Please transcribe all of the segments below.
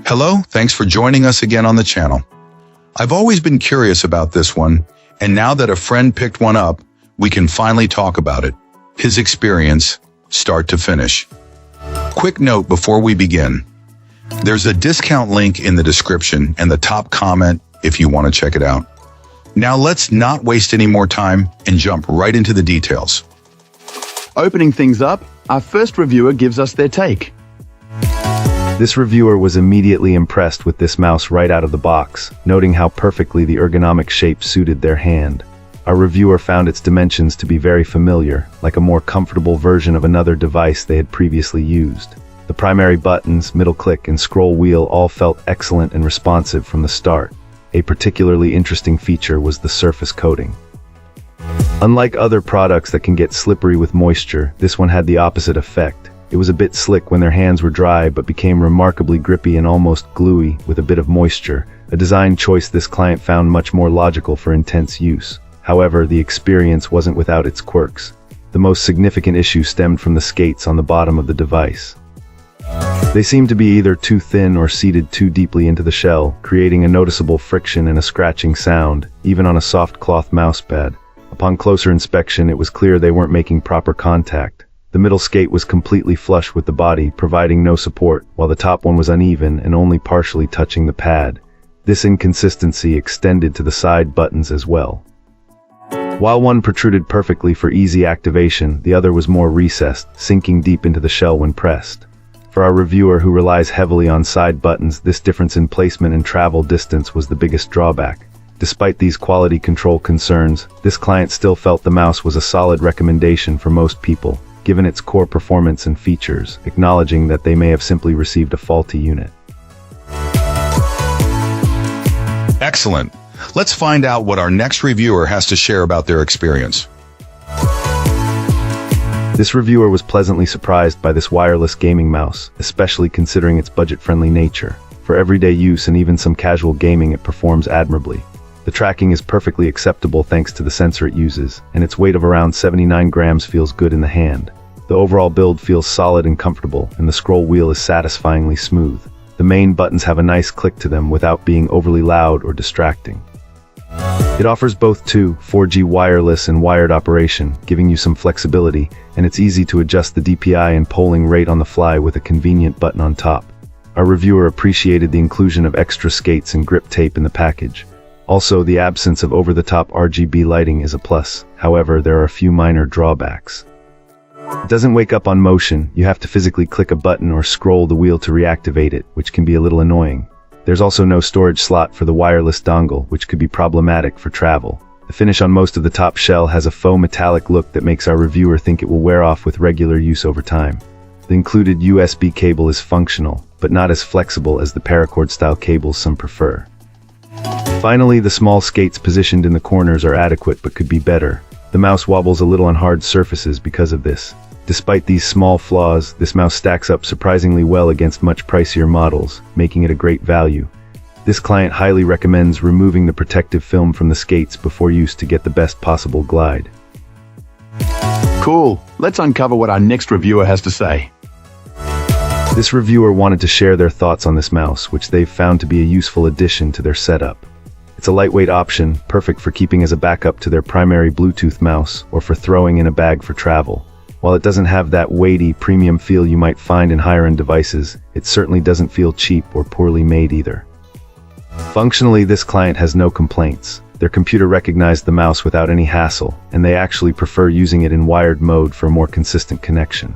Hello, thanks for joining us again on the channel. I've always been curious about this one, and now that a friend picked one up, we can finally talk about it. His experience, start to finish. Quick note before we begin. There's a discount link in the description and the top comment if you want to check it out. Now let's not waste any more time and jump right into the details. Opening things up, our first reviewer gives us their take. This reviewer was immediately impressed with this mouse right out of the box, noting how perfectly the ergonomic shape suited their hand. Our reviewer found its dimensions to be very familiar, like a more comfortable version of another device they had previously used. The primary buttons, middle click, and scroll wheel all felt excellent and responsive from the start. A particularly interesting feature was the surface coating. Unlike other products that can get slippery with moisture, this one had the opposite effect. It was a bit slick when their hands were dry, but became remarkably grippy and almost gluey with a bit of moisture, a design choice this client found much more logical for intense use. However, the experience wasn't without its quirks. The most significant issue stemmed from the skates on the bottom of the device. They seemed to be either too thin or seated too deeply into the shell, creating a noticeable friction and a scratching sound, even on a soft cloth mousepad. Upon closer inspection, it was clear they weren't making proper contact. The middle skate was completely flush with the body, providing no support, while the top one was uneven and only partially touching the pad. This inconsistency extended to the side buttons as well. While one protruded perfectly for easy activation, the other was more recessed, sinking deep into the shell when pressed. For our reviewer who relies heavily on side buttons, this difference in placement and travel distance was the biggest drawback. Despite these quality control concerns, this client still felt the mouse was a solid recommendation for most people, given its core performance and features, acknowledging that they may have simply received a faulty unit. Excellent. Let's find out what our next reviewer has to share about their experience. This reviewer was pleasantly surprised by this wireless gaming mouse, especially considering its budget-friendly nature. For everyday use and even some casual gaming, it performs admirably. The tracking is perfectly acceptable thanks to the sensor it uses, and its weight of around 79 grams feels good in the hand. The overall build feels solid and comfortable, and the scroll wheel is satisfyingly smooth. The main buttons have a nice click to them without being overly loud or distracting. It offers both 4G wireless and wired operation, giving you some flexibility, and it's easy to adjust the DPI and polling rate on the fly with a convenient button on top. Our reviewer appreciated the inclusion of extra skates and grip tape in the package. Also, the absence of over-the-top RGB lighting is a plus. However, there are a few minor drawbacks. It doesn't wake up on motion. You have to physically click a button or scroll the wheel to reactivate it, which can be a little annoying. There's also no storage slot for the wireless dongle, which could be problematic for travel. The finish on most of the top shell has a faux metallic look that makes our reviewer think it will wear off with regular use over time. The included USB cable is functional, but not as flexible as the paracord-style cables some prefer. Finally, the small skates positioned in the corners are adequate but could be better. The mouse wobbles a little on hard surfaces because of this. Despite these small flaws, this mouse stacks up surprisingly well against much pricier models, making it a great value. This client highly recommends removing the protective film from the skates before use to get the best possible glide. Cool. Let's uncover what our next reviewer has to say. This reviewer wanted to share their thoughts on this mouse, which they've found to be a useful addition to their setup. It's a lightweight option, perfect for keeping as a backup to their primary Bluetooth mouse or for throwing in a bag for travel. While it doesn't have that weighty, premium feel you might find in higher-end devices, it certainly doesn't feel cheap or poorly made either. Functionally, this client has no complaints. Their computer recognized the mouse without any hassle, and they actually prefer using it in wired mode for a more consistent connection.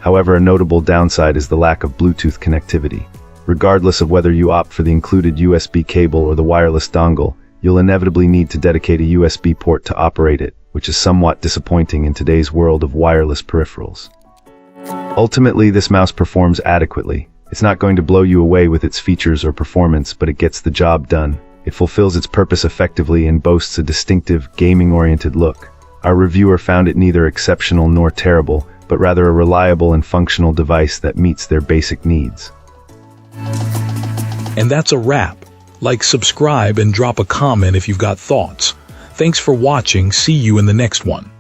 However, a notable downside is the lack of Bluetooth connectivity. Regardless of whether you opt for the included USB cable or the wireless dongle, you'll inevitably need to dedicate a USB port to operate it, which is somewhat disappointing in today's world of wireless peripherals. Ultimately, this mouse performs adequately. It's not going to blow you away with its features or performance, but it gets the job done. It fulfills its purpose effectively and boasts a distinctive, gaming-oriented look. Our reviewer found it neither exceptional nor terrible, but rather a reliable and functional device that meets their basic needs. And that's a wrap. Like, subscribe, and drop a comment if you've got thoughts. Thanks for watching. See you in the next one.